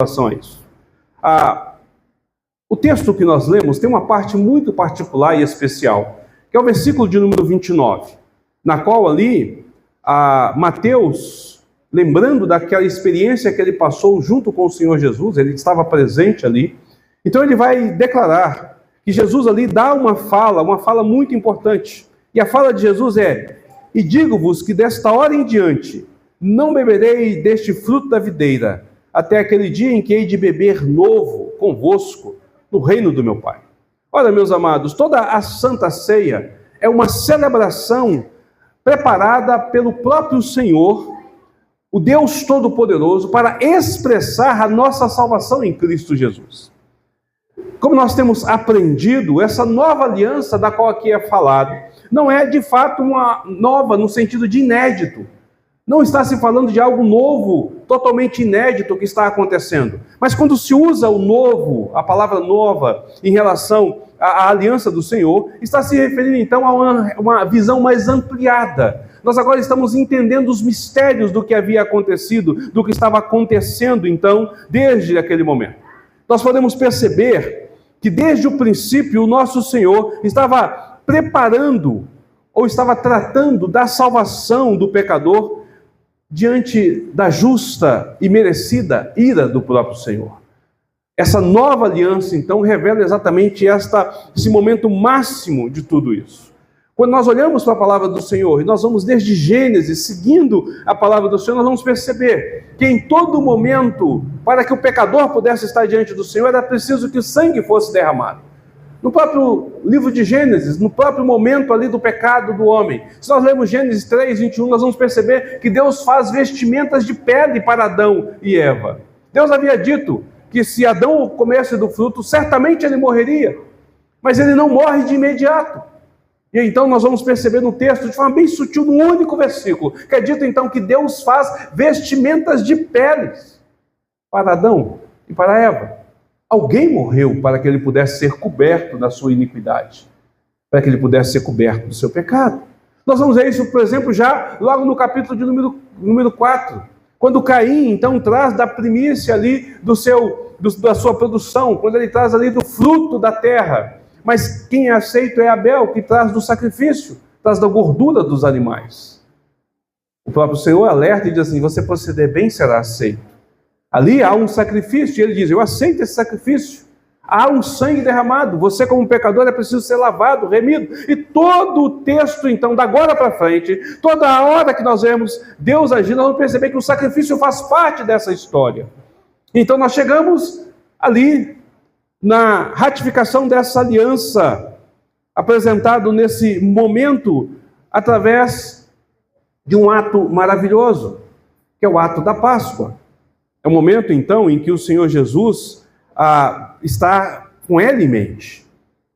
relação a isso. O texto que nós lemos tem uma parte muito particular e especial, que é o versículo de número 29, na qual ali, Mateus, lembrando daquela experiência que ele passou junto com o Senhor Jesus, ele estava presente ali, então ele vai declarar que Jesus ali dá uma fala muito importante, e a fala de Jesus é: e digo-vos que desta hora em diante não beberei deste fruto da videira, até aquele dia em que hei de beber novo convosco no reino do meu Pai. Ora, meus amados, toda a Santa Ceia é uma celebração preparada pelo próprio Senhor, o Deus Todo-Poderoso, para expressar a nossa salvação em Cristo Jesus. Como nós temos aprendido, essa nova aliança da qual aqui é falado, não é de fato uma nova no sentido de inédito. Não está se falando de algo novo, totalmente inédito que está acontecendo. Mas quando se usa o novo, a palavra nova, em relação à aliança do Senhor, está se referindo então a uma visão mais ampliada. Nós agora estamos entendendo os mistérios do que havia acontecido, do que estava acontecendo então, desde aquele momento. Nós podemos perceber que desde o princípio o nosso Senhor estava preparando, ou estava tratando da salvação do pecador, diante da justa e merecida ira do próprio Senhor. Essa nova aliança, então, revela exatamente esse momento máximo de tudo isso. Quando nós olhamos para a palavra do Senhor, e nós vamos desde Gênesis, seguindo a palavra do Senhor, nós vamos perceber que em todo momento, para que o pecador pudesse estar diante do Senhor, era preciso que o sangue fosse derramado. No próprio livro de Gênesis, no próprio momento ali do pecado do homem, se nós lermos Gênesis 3, 21, nós vamos perceber que Deus faz vestimentas de pele para Adão e Eva. Deus havia dito que se Adão comesse do fruto, certamente ele morreria, mas ele não morre de imediato. E então nós vamos perceber no texto, de forma bem sutil, num único versículo, que é dito então que Deus faz vestimentas de peles para Adão e para Eva. Alguém morreu para que ele pudesse ser coberto da sua iniquidade, para que ele pudesse ser coberto do seu pecado. Nós vamos ver isso, por exemplo, já logo no capítulo de número 4, quando Caim, então, traz da primícia ali da sua produção, quando ele traz ali do fruto da terra. Mas quem é aceito é Abel, que traz do sacrifício, traz da gordura dos animais. O próprio Senhor alerta e diz assim: você proceder bem, será aceito. Ali há um sacrifício, e ele diz: eu aceito esse sacrifício. Há um sangue derramado, você como pecador é preciso ser lavado, remido. E todo o texto, então, da agora para frente, toda a hora que nós vemos Deus agindo, nós vamos perceber que o sacrifício faz parte dessa história. Então nós chegamos ali na ratificação dessa aliança, apresentado nesse momento através de um ato maravilhoso, que é o ato da Páscoa. É o momento, então, em que o Senhor Jesus está com ela em mente.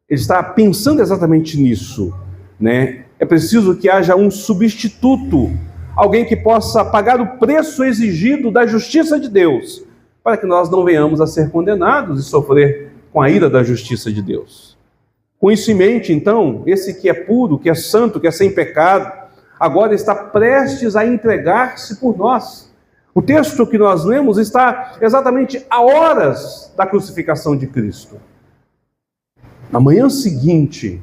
Ele está pensando exatamente nisso, né? É preciso que haja um substituto, alguém que possa pagar o preço exigido da justiça de Deus, para que nós não venhamos a ser condenados e sofrer com a ira da justiça de Deus. Com isso em mente, então, esse que é puro, que é santo, que é sem pecado, agora está prestes a entregar-se por nós. O texto que nós lemos está exatamente a horas da crucificação de Cristo. Na manhã seguinte,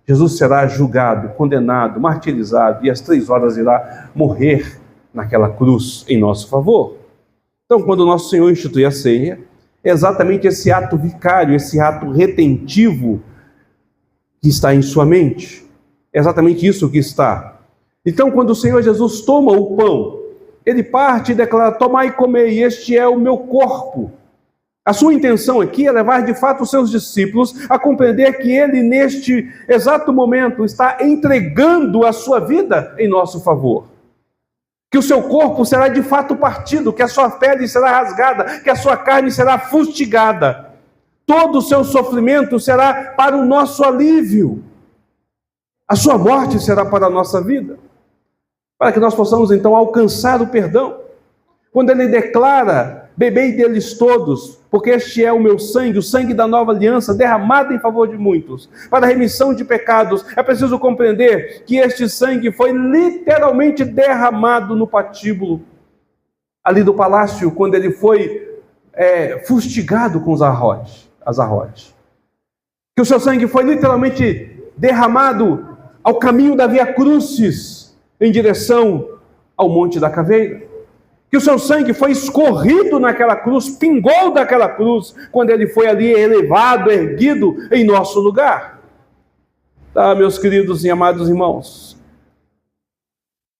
Jesus será julgado, condenado, martirizado, e às 3 horas irá morrer naquela cruz em nosso favor. Então, quando o nosso Senhor institui a ceia, é exatamente esse ato vicário, esse ato retentivo que está em sua mente. É exatamente isso que está. Então, quando o Senhor Jesus toma o pão, ele parte e declara: tomai e comei, este é o meu corpo. A sua intenção aqui é levar de fato os seus discípulos a compreender que ele, neste exato momento, está entregando a sua vida em nosso favor. Que o seu corpo será de fato partido, que a sua pele será rasgada, que a sua carne será fustigada. Todo o seu sofrimento será para o nosso alívio. A sua morte será para a nossa vida, para que nós possamos então alcançar o perdão. Quando ele declara: bebei deles todos, porque este é o meu sangue, o sangue da nova aliança, derramado em favor de muitos, para a remissão de pecados, é preciso compreender que este sangue foi literalmente derramado no patíbulo, ali do palácio, quando ele foi fustigado com os azarrotes. Que o seu sangue foi literalmente derramado ao caminho da Via Crucis, em direção ao Monte da Caveira. Que o seu sangue foi escorrido naquela cruz, pingou daquela cruz, quando ele foi ali elevado, erguido em nosso lugar. Tá, meus queridos e amados irmãos,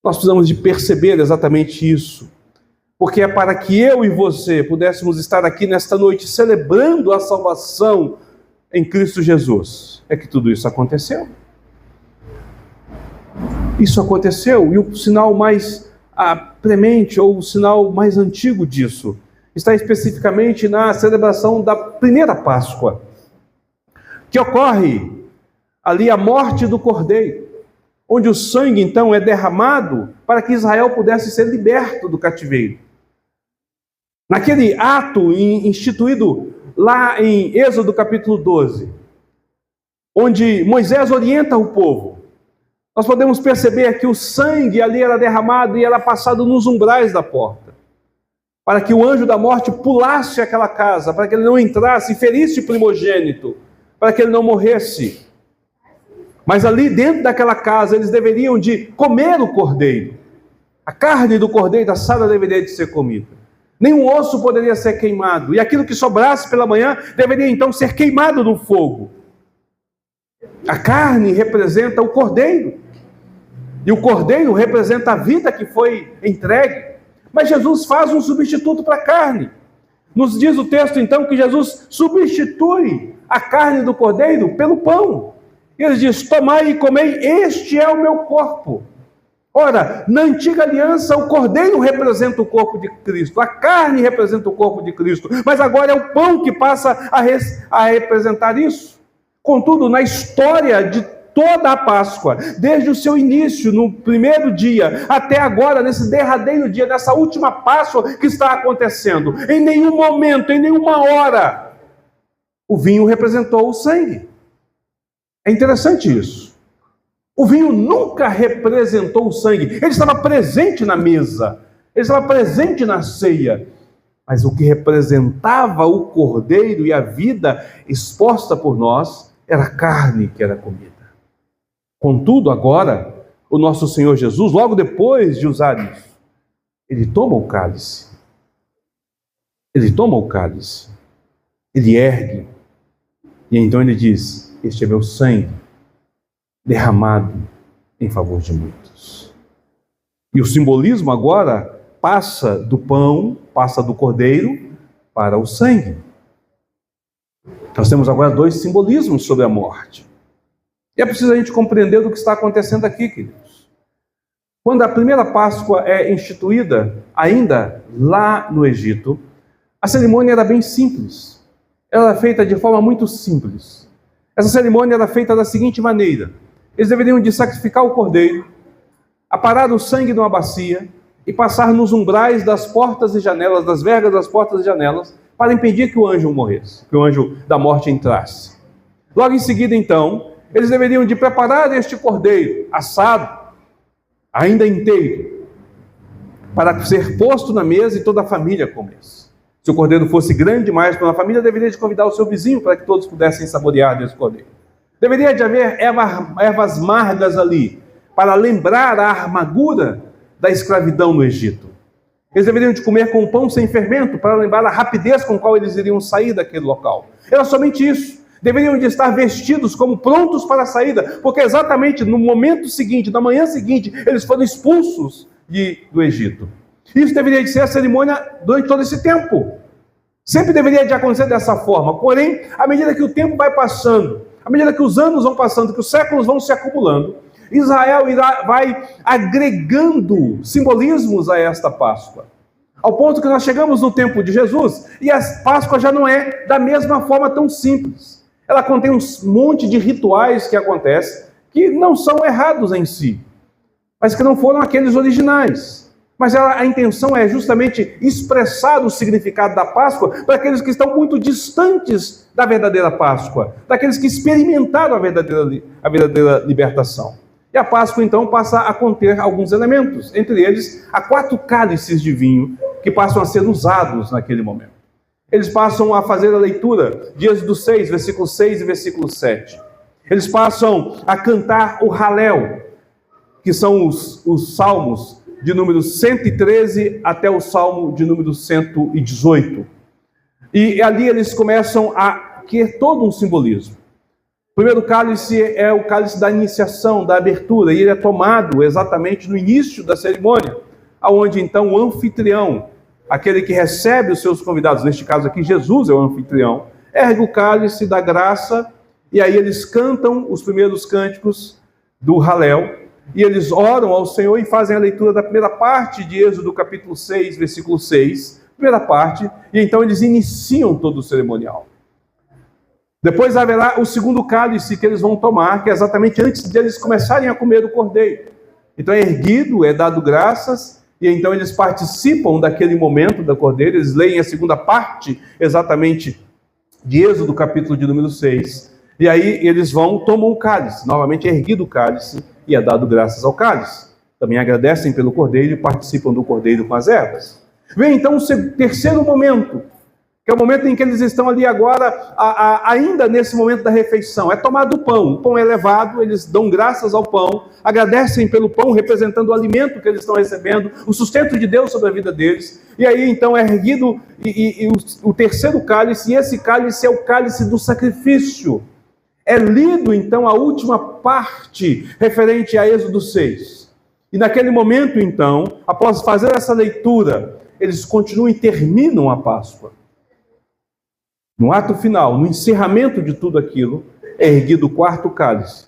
nós precisamos de perceber exatamente isso, porque é para que eu e você pudéssemos estar aqui nesta noite celebrando a salvação em Cristo Jesus, é que tudo isso aconteceu. Isso aconteceu, e o sinal mais premente, ou o sinal mais antigo disso, está especificamente na celebração da primeira Páscoa, que ocorre ali a morte do Cordeiro, onde o sangue então é derramado para que Israel pudesse ser liberto do cativeiro. Naquele ato instituído lá em Êxodo capítulo 12, onde Moisés orienta o povo, nós podemos perceber que o sangue ali era derramado e era passado nos umbrais da porta, para que o anjo da morte pulasse aquela casa, para que ele não entrasse e ferisse o primogênito, para que ele não morresse. Mas ali dentro daquela casa eles deveriam de comer o cordeiro. A carne do cordeiro assada deveria de ser comida. Nenhum osso poderia ser queimado. E aquilo que sobrasse pela manhã deveria então ser queimado no fogo. A carne representa o cordeiro. E o cordeiro representa a vida que foi entregue. Mas Jesus faz um substituto para a carne. Nos diz o texto então que Jesus substitui a carne do cordeiro pelo pão. Ele diz: tomai e comei, este é o meu corpo. Ora, na antiga aliança, o cordeiro representa o corpo de Cristo, a carne representa o corpo de Cristo, mas agora é o pão que passa a representar isso. Contudo, na história de toda a Páscoa, desde o seu início, no primeiro dia, até agora, nesse derradeiro dia, nessa última Páscoa que está acontecendo, em nenhum momento, em nenhuma hora, o vinho representou o sangue. É interessante isso. O vinho nunca representou o sangue. Ele estava presente na mesa. Ele estava presente na ceia. Mas o que representava o cordeiro e a vida exposta por nós era a carne que era comida. Contudo, agora, o nosso Senhor Jesus, logo depois de usar isso, ele toma o cálice. Ele toma o cálice. Ele ergue. E então ele diz: este é meu sangue, derramado em favor de muitos. E o simbolismo agora passa do pão, passa do cordeiro para o sangue. Nós temos agora dois simbolismos sobre a morte. E é preciso a gente compreender do que está acontecendo aqui, queridos. Quando a primeira Páscoa é instituída, ainda lá no Egito, a cerimônia era bem simples. Ela era feita de forma muito simples. Essa cerimônia era feita da seguinte maneira: eles deveriam de sacrificar o cordeiro, aparar o sangue numa bacia e passar nos umbrais das portas e janelas, das vergas das portas e janelas, para impedir que o anjo morresse, que o anjo da morte entrasse. Logo em seguida, então, eles deveriam de preparar este cordeiro assado, ainda inteiro, para ser posto na mesa e toda a família comesse. Se o cordeiro fosse grande demais para uma família, deveria de convidar o seu vizinho para que todos pudessem saborear desse cordeiro. Deveria de haver ervas amargas ali, para lembrar a amargura da escravidão no Egito. Eles deveriam de comer com pão sem fermento, para lembrar a rapidez com qual eles iriam sair daquele local. Era somente isso. Deveriam de estar vestidos como prontos para a saída, porque exatamente no momento seguinte, na manhã seguinte, eles foram expulsos do Egito. Isso deveria de ser a cerimônia durante todo esse tempo. Sempre deveria de acontecer dessa forma. Porém, à medida que o tempo vai passando, à medida que os anos vão passando, que os séculos vão se acumulando, Israel vai agregando simbolismos a esta Páscoa. Ao ponto que nós chegamos no tempo de Jesus e a Páscoa já não é da mesma forma tão simples. Ela contém um monte de rituais que acontecem que não são errados em si, mas que não foram aqueles originais. Mas a intenção é justamente expressar o significado da Páscoa para aqueles que estão muito distantes da verdadeira Páscoa, daqueles que experimentaram a verdadeira libertação. E a Páscoa, então, passa a conter alguns elementos, entre eles, há 4 cálices de vinho que passam a ser usados naquele momento. eles passam a fazer a leitura de Êxodo 6, versículo 6 e versículo 7. Eles passam a cantar o Halel, que são os salmos de número 113 até o salmo de número 118. E ali eles começam a ter todo um simbolismo. O primeiro cálice é o cálice da iniciação, da abertura, e ele é tomado exatamente no início da cerimônia, onde então o anfitrião, aquele que recebe os seus convidados, neste caso aqui Jesus é o anfitrião, ergue o cálice da graça, e aí eles cantam os primeiros cânticos do Halel, e eles oram ao Senhor e fazem a leitura da primeira parte de Êxodo capítulo 6, versículo 6, primeira parte, e então eles iniciam todo o cerimonial. Depois haverá o segundo cálice que eles vão tomar, que é exatamente antes de eles começarem a comer o cordeiro. Então é erguido, é dado graças, e então eles participam daquele momento da cordeira, eles leem a segunda parte, exatamente, de Êxodo, capítulo de número 6, e aí eles tomam o cálice, novamente é erguido o cálice, e é dado graças ao cálice. Também agradecem pelo cordeiro e participam do cordeiro com as ervas. Vem então o terceiro momento, que é o momento em que eles estão ali agora, ainda nesse momento da refeição. É tomado o pão é levado, eles dão graças ao pão, agradecem pelo pão, representando o alimento que eles estão recebendo, o sustento de Deus sobre a vida deles. E aí então é erguido o terceiro cálice, e esse cálice é o cálice do sacrifício. É lido então a última parte referente a Êxodo 6. E naquele momento então, após fazer essa leitura, eles continuam e terminam a Páscoa. No ato final, no encerramento de tudo aquilo, é erguido o quarto cálice.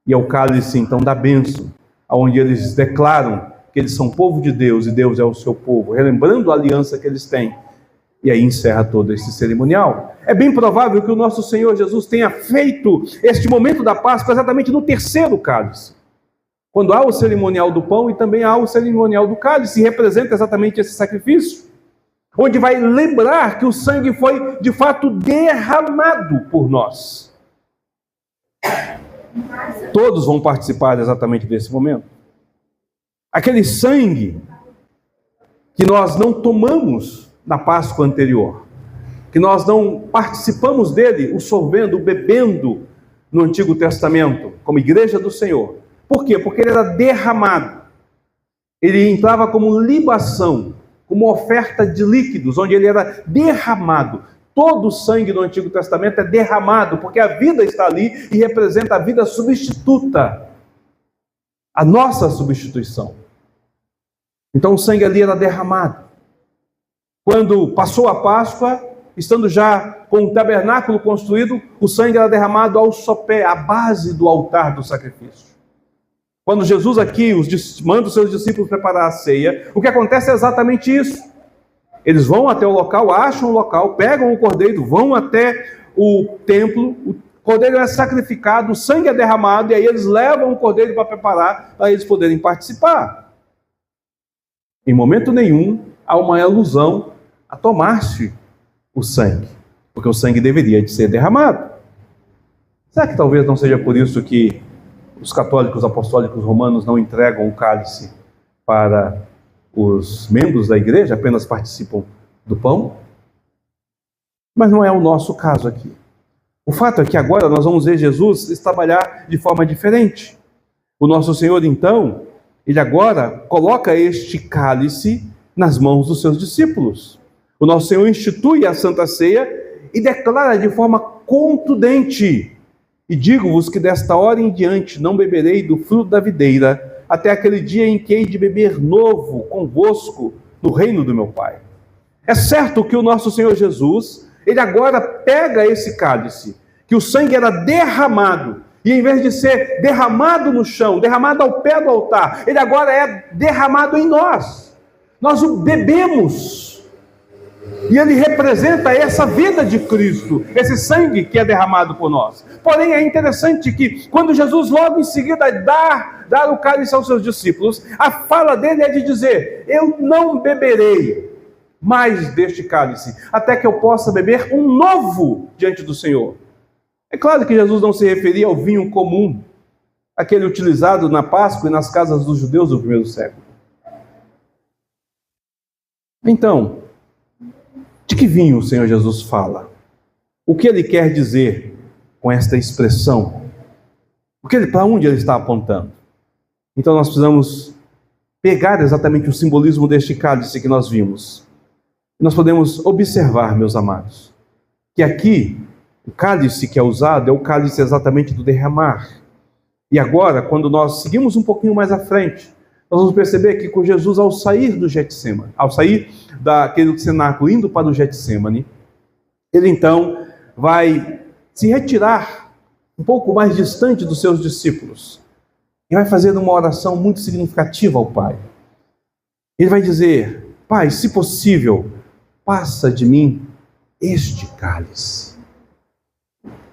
E é o cálice, então, da bênção, onde eles declaram que eles são povo de Deus e Deus é o seu povo, relembrando a aliança que eles têm. E aí encerra todo esse cerimonial. É bem provável que o nosso Senhor Jesus tenha feito este momento da Páscoa exatamente no terceiro cálice. Quando há o cerimonial do pão e também há o cerimonial do cálice, representa exatamente esse sacrifício, onde vai lembrar que o sangue foi, de fato, derramado por nós. Todos vão participar exatamente desse momento. Aquele sangue que nós não tomamos na Páscoa anterior, que nós não participamos dele, o sorvendo, o bebendo no Antigo Testamento, como igreja do Senhor. Por quê? Porque ele era derramado. Ele entrava como libação, como oferta de líquidos, onde ele era derramado. Todo o sangue do Antigo Testamento é derramado, porque a vida está ali e representa a vida substituta, a nossa substituição. Então o sangue ali era derramado. Quando passou a Páscoa, estando já com o tabernáculo construído, o sangue era derramado ao sopé, à base do altar do sacrifício. Quando Jesus aqui manda os seus discípulos preparar a ceia, o que acontece é exatamente isso. Eles vão até o local, acham o local, pegam o cordeiro, vão até o templo, o cordeiro é sacrificado, o sangue é derramado, e aí eles levam o cordeiro para preparar, para eles poderem participar. Em momento nenhum há uma alusão a tomar-se o sangue, porque o sangue deveria de ser derramado. Será que talvez não seja por isso que os católicos apostólicos romanos não entregam o cálice para os membros da igreja, apenas participam do pão? Mas não é o nosso caso aqui. O fato é que agora nós vamos ver Jesus trabalhar de forma diferente. O nosso Senhor, então, ele agora coloca este cálice nas mãos dos seus discípulos. O nosso Senhor institui a Santa Ceia e declara de forma contundente: e digo-vos que desta hora em diante não beberei do fruto da videira, até aquele dia em que hei de beber novo convosco no reino do meu Pai. É certo que o nosso Senhor Jesus, ele agora pega esse cálice, que o sangue era derramado, e em vez de ser derramado no chão, derramado ao pé do altar, ele agora é derramado em nós. Nós o bebemos. E ele representa essa vida de Cristo, esse sangue que é derramado por nós. Porém, é interessante que quando Jesus logo em seguida dá o cálice aos seus discípulos, a fala dele é de dizer: eu não beberei mais deste cálice, até que eu possa beber um novo diante do Senhor. É claro que Jesus não se referia ao vinho comum, aquele utilizado na Páscoa e nas casas dos judeus do primeiro século. Então, de que vinho o Senhor Jesus fala? O que ele quer dizer com esta expressão? Para onde ele está apontando? Então nós precisamos pegar exatamente o simbolismo deste cálice que nós vimos. Nós podemos observar, meus amados, que aqui o cálice que é usado é o cálice exatamente do derramar. E agora, quando nós seguimos um pouquinho mais à frente, nós vamos perceber que com Jesus, ao sair do Getsemane, ao sair daquele cenáculo, indo para o Getsemane, ele então vai se retirar um pouco mais distante dos seus discípulos e vai fazer uma oração muito significativa ao Pai. Ele vai dizer: Pai, se possível, passa de mim este cálice.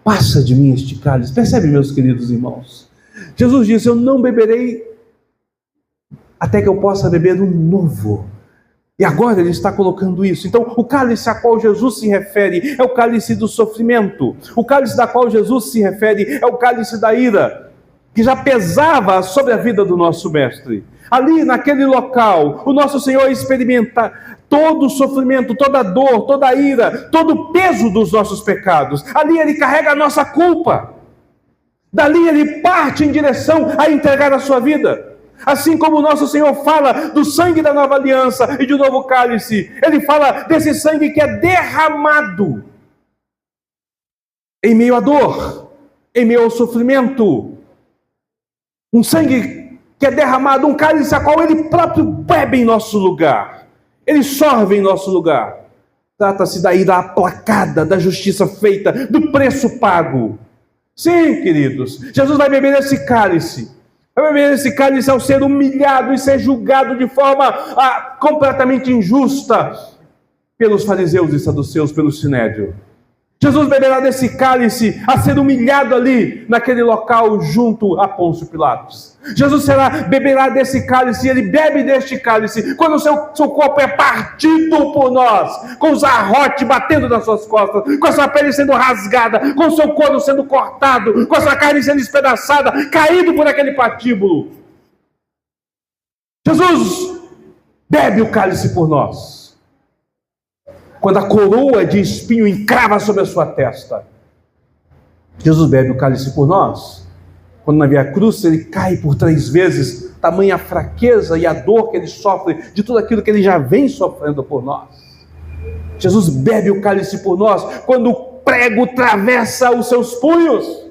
Passa de mim este cálice. Percebe, meus queridos irmãos? Jesus disse: eu não beberei até que eu possa beber um novo. E agora ele está colocando isso. Então, o cálice a qual Jesus se refere é o cálice do sofrimento. O cálice da qual Jesus se refere é o cálice da ira, que já pesava sobre a vida do nosso mestre. Ali, naquele local, o nosso Senhor experimenta todo o sofrimento, toda a dor, toda a ira, todo o peso dos nossos pecados. Ali ele carrega a nossa culpa. Dali ele parte em direção a entregar a sua vida. Assim como o nosso Senhor fala do sangue da nova aliança e do novo cálice, ele fala desse sangue que é derramado em meio à dor, em meio ao sofrimento. Um sangue que é derramado, um cálice a qual ele próprio bebe em nosso lugar. Ele sorve em nosso lugar. Trata-se da ira aplacada, da justiça feita, do preço pago. Sim, queridos, Jesus vai beber esse cálice. Vai beber esse cálice ao ser humilhado e ser julgado de forma completamente injusta pelos fariseus e saduceus, pelo sinédrio. Jesus beberá desse cálice a ser humilhado ali, naquele local, junto a Pôncio Pilatos. Jesus beberá desse cálice, e ele bebe deste cálice, quando o seu corpo é partido por nós, com os arrotes batendo nas suas costas, com a sua pele sendo rasgada, com o seu couro sendo cortado, com a sua carne sendo espedaçada, caído por aquele patíbulo. Jesus bebe o cálice por nós. Quando a coroa de espinho encrava sobre a sua testa, Jesus bebe o cálice por nós. Quando na Via Crucis ele cai por 3 vezes, tamanha a fraqueza e a dor que ele sofre de tudo aquilo que ele já vem sofrendo por nós. Jesus bebe o cálice por nós quando o prego atravessa os seus punhos,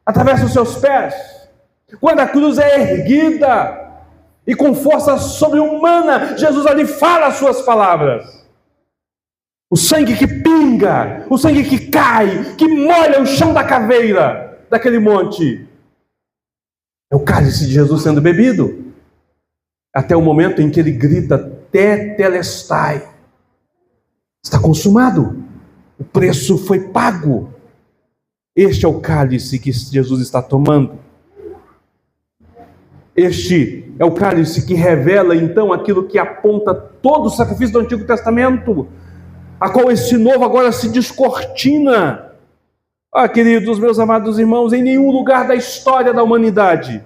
atravessa os seus pés. Quando a cruz é erguida e com força sobre-humana, Jesus ali fala as suas palavras. O sangue que pinga, o sangue que cai, que molha o chão da caveira, daquele monte. É o cálice de Jesus sendo bebido. Até o momento em que ele grita: tetelestai. Está consumado. O preço foi pago. Este é o cálice que Jesus está tomando. Este é o cálice que revela então aquilo que aponta todo o sacrifício do Antigo Testamento, a qual este novo agora se descortina. Queridos, meus amados irmãos, em nenhum lugar da história da humanidade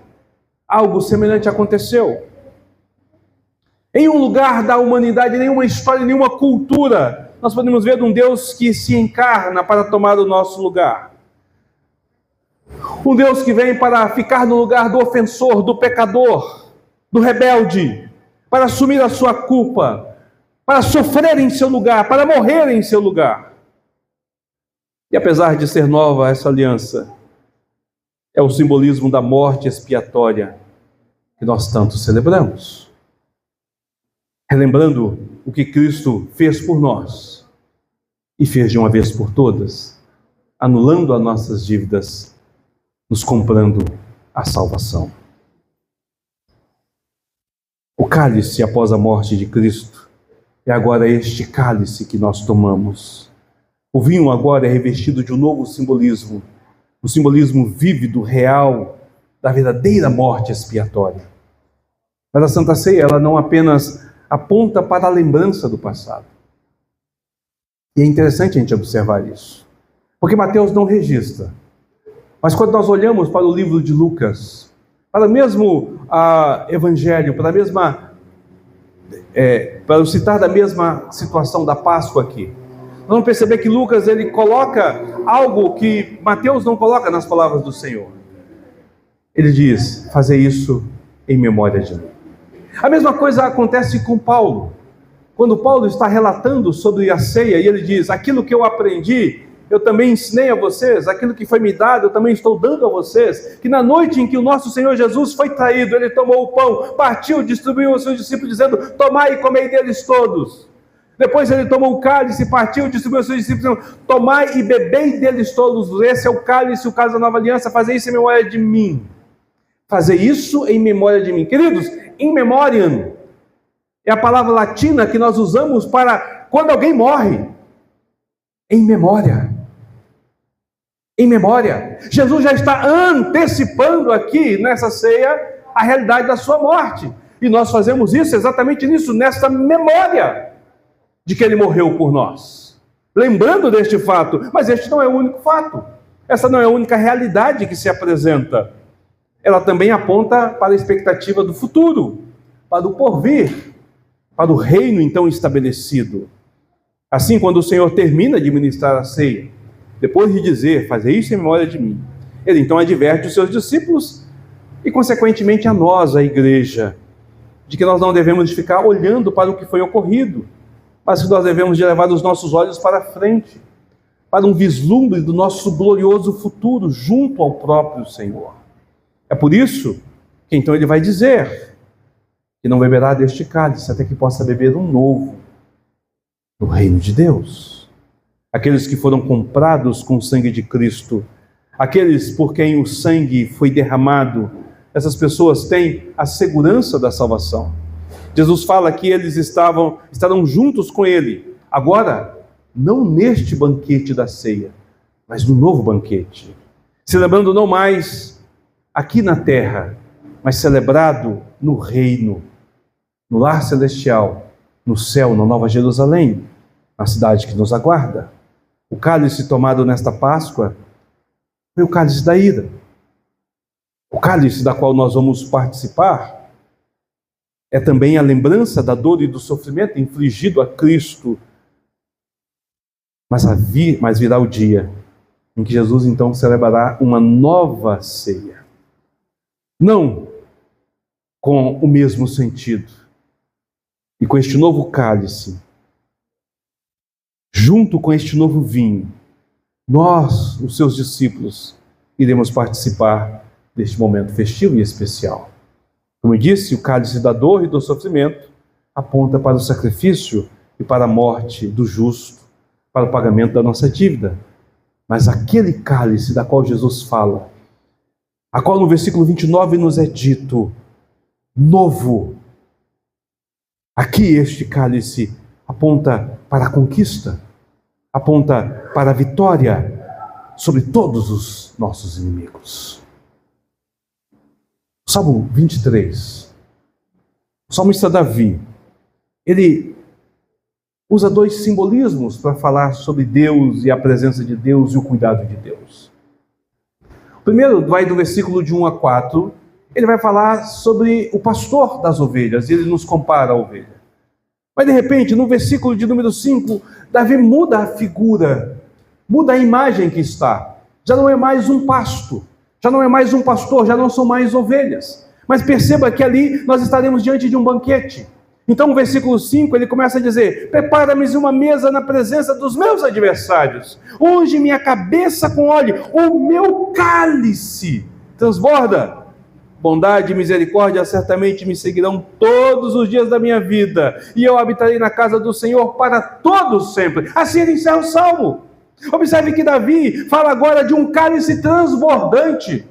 algo semelhante aconteceu. Em nenhum lugar da humanidade, nenhuma história, nenhuma cultura, nós podemos ver um Deus que se encarna para tomar o nosso lugar. Um Deus que vem para ficar no lugar do ofensor, do pecador, do rebelde, para assumir a sua culpa, para sofrer em seu lugar, para morrer em seu lugar. E apesar de ser nova essa aliança, é o simbolismo da morte expiatória que nós tanto celebramos. Relembrando o que Cristo fez por nós, e fez de uma vez por todas, anulando as nossas dívidas, nos comprando a salvação. O cálice após a morte de Cristo é agora este cálice que nós tomamos. O vinho agora é revestido de um novo simbolismo, um simbolismo vívido, real, da verdadeira morte expiatória. Mas a Santa Ceia, ela não apenas aponta para a lembrança do passado. E é interessante a gente observar isso, porque Mateus não registra. Mas quando nós olhamos para o livro de Lucas, para o mesmo evangelho, para a mesma para citar da mesma situação da Páscoa aqui. Nós vamos perceber que Lucas ele coloca algo que Mateus não coloca nas palavras do Senhor. Ele diz: fazer isso em memória de mim. A mesma coisa acontece com Paulo. Quando Paulo está relatando sobre a ceia, e ele diz: aquilo que eu aprendi, eu também ensinei a vocês, aquilo que foi me dado, eu também estou dando a vocês, que na noite em que o nosso Senhor Jesus foi traído, ele tomou o pão, partiu, distribuiu aos seus discípulos, dizendo: tomai e comei deles todos. Depois ele tomou o cálice, partiu, distribuiu aos seus discípulos, dizendo: tomai e bebei deles todos, esse é o cálice, o cálice da nova aliança, fazei isso em memória de mim. Fazer isso em memória de mim. Queridos, in memoriam é a palavra latina que nós usamos para quando alguém morre. Em memória. Em memória. Jesus já está antecipando aqui nessa ceia a realidade da sua morte. E nós fazemos isso exatamente nisso, nessa memória de que ele morreu por nós. Lembrando deste fato, mas este não é o único fato. Essa não é a única realidade que se apresenta. Ela também aponta para a expectativa do futuro, para o porvir, para o reino então estabelecido. Assim, quando o Senhor termina de ministrar a ceia, depois de dizer: fazer isso em memória de mim, ele então adverte os seus discípulos e consequentemente a nós, a igreja, de que nós não devemos ficar olhando para o que foi ocorrido, mas que nós devemos de levar os nossos olhos para frente, para um vislumbre do nosso glorioso futuro junto ao próprio Senhor. É por isso que então ele vai dizer que não beberá deste cálice até que possa beber um novo no reino de Deus. Aqueles que foram comprados com o sangue de Cristo, aqueles por quem o sangue foi derramado, essas pessoas têm a segurança da salvação. Jesus fala que eles estarão juntos com ele, agora, não neste banquete da ceia, mas no novo banquete, celebrando não mais aqui na terra, mas celebrado no reino, no lar celestial, no céu, na Nova Jerusalém, na cidade que nos aguarda. O cálice tomado nesta Páscoa foi o cálice da ira. O cálice da qual nós vamos participar é também a lembrança da dor e do sofrimento infligido a Cristo. Mas virá o dia em que Jesus então celebrará uma nova ceia. Não com o mesmo sentido. E com este novo cálice, junto com este novo vinho, nós, os seus discípulos, iremos participar deste momento festivo e especial. Como eu disse, o cálice da dor e do sofrimento aponta para o sacrifício e para a morte do justo, para o pagamento da nossa dívida. Mas aquele cálice da qual Jesus fala, a qual no versículo 29 nos é dito, novo. Aqui este cálice aponta para a conquista, aponta para a vitória sobre todos os nossos inimigos. Salmo 23, o salmista Davi, ele usa dois simbolismos para falar sobre Deus e a presença de Deus e o cuidado de Deus. O primeiro vai do versículo de 1 a 4, ele vai falar sobre o pastor das ovelhas, e ele nos compara a ovelha. Mas de repente, no versículo de número 5, Davi muda a figura, muda a imagem que está. Já não é mais um pasto, já não é mais um pastor, já não são mais ovelhas. Mas perceba que ali nós estaremos diante de um banquete. Então, no versículo 5, ele começa a dizer: prepara-me uma mesa na presença dos meus adversários, unge minha cabeça com óleo, o meu cálice transborda. Bondade e misericórdia certamente me seguirão todos os dias da minha vida, e eu habitarei na casa do Senhor para todos sempre. Assim ele encerra o salmo. Observe que Davi fala agora de um cálice transbordante,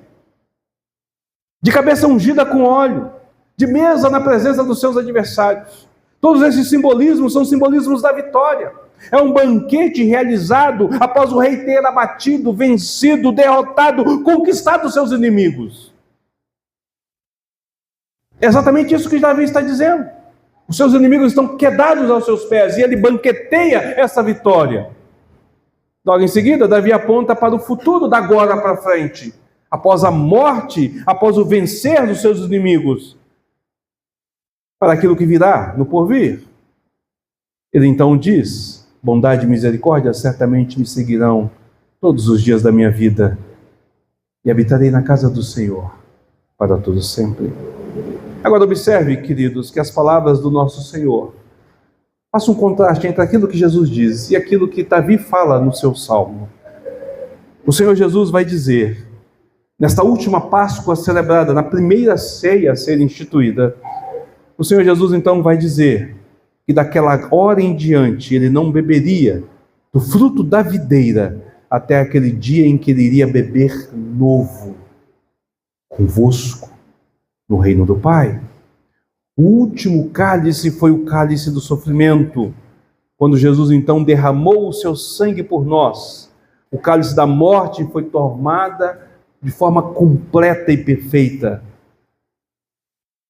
de cabeça ungida com óleo, de mesa na presença dos seus adversários. Todos esses simbolismos são simbolismos da vitória. É um banquete realizado após o rei ter abatido, vencido, derrotado, conquistado os seus inimigos. É exatamente isso que Davi está dizendo. Os seus inimigos estão quedados aos seus pés e ele banqueteia essa vitória. Logo em seguida, Davi aponta para o futuro da agora para frente. Após a morte, após o vencer dos seus inimigos, para aquilo que virá no porvir. Ele então diz: bondade e misericórdia certamente me seguirão todos os dias da minha vida, e habitarei na casa do Senhor para todo sempre. Agora observe, queridos, que as palavras do nosso Senhor façam um contraste entre aquilo que Jesus diz e aquilo que Davi fala no seu salmo. O Senhor Jesus vai dizer, nesta última Páscoa celebrada, na primeira ceia a ser instituída, o Senhor Jesus então vai dizer que daquela hora em diante ele não beberia do fruto da videira até aquele dia em que ele iria beber novo convosco no reino do Pai. O último cálice foi o cálice do sofrimento, quando Jesus então derramou o seu sangue por nós. O cálice da morte foi tomada de forma completa e perfeita.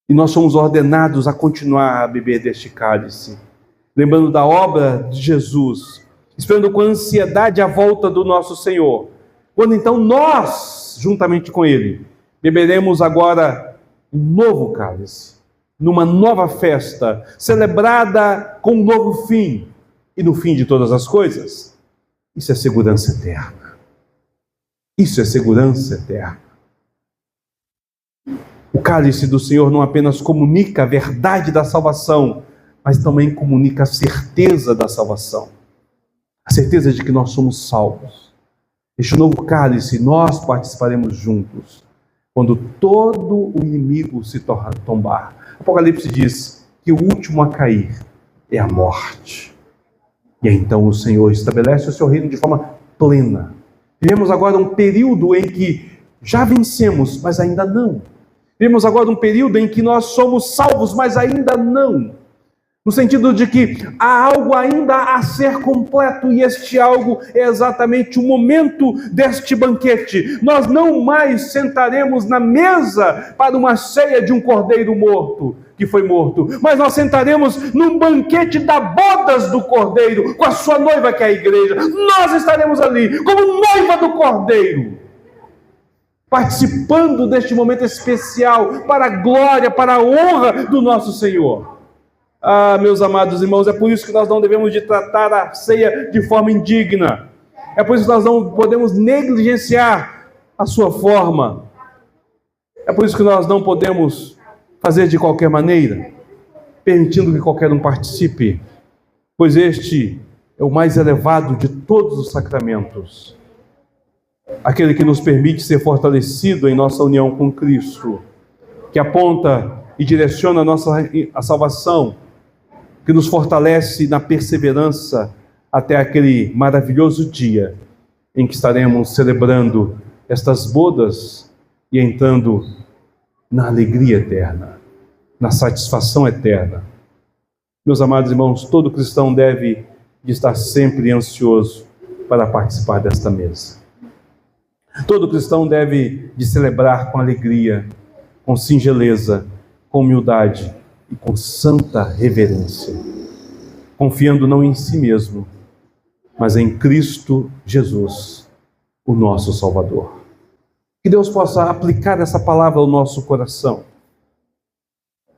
E nós somos ordenados a continuar a beber deste cálice, lembrando da obra de Jesus, esperando com ansiedade a volta do nosso Senhor, quando então nós, juntamente com Ele, beberemos agora um novo cálice, numa nova festa, celebrada com um novo fim, e no fim de todas as coisas. Isso é segurança eterna. Isso é segurança eterna. O cálice do Senhor não apenas comunica a verdade da salvação, mas também comunica a certeza da salvação. A certeza de que nós somos salvos. Este novo cálice nós participaremos juntos, quando todo o inimigo se tombar. Apocalipse diz que o último a cair é a morte. E então o Senhor estabelece o seu reino de forma plena. Vivemos agora um período em que já vencemos, mas ainda não. Vivemos agora um período em que nós somos salvos, mas ainda não. No sentido de que há algo ainda a ser completo, e este algo é exatamente o momento deste banquete. Nós não mais sentaremos na mesa para uma ceia de um cordeiro morto, que foi morto, mas nós sentaremos num banquete da bodas do cordeiro, com a sua noiva que é a igreja. Nós estaremos ali como noiva do cordeiro, participando deste momento especial para a glória, para a honra do nosso Senhor. Ah, meus amados irmãos, é por isso que nós não devemos de tratar a ceia de forma indigna. É por isso que nós não podemos negligenciar a sua forma. É por isso que nós não podemos fazer de qualquer maneira, permitindo que qualquer um participe, pois este é o mais elevado de todos os sacramentos. Aquele que nos permite ser fortalecido em nossa união com Cristo, que aponta e direciona a salvação, que nos fortalece na perseverança até aquele maravilhoso dia em que estaremos celebrando estas bodas e entrando na alegria eterna, na satisfação eterna. Meus amados irmãos, todo cristão deve de estar sempre ansioso para participar desta mesa. Todo cristão deve de celebrar com alegria, com singeleza, com humildade e com santa reverência, confiando não em si mesmo, mas em Cristo Jesus, o nosso Salvador. Que Deus possa aplicar essa palavra ao nosso coração,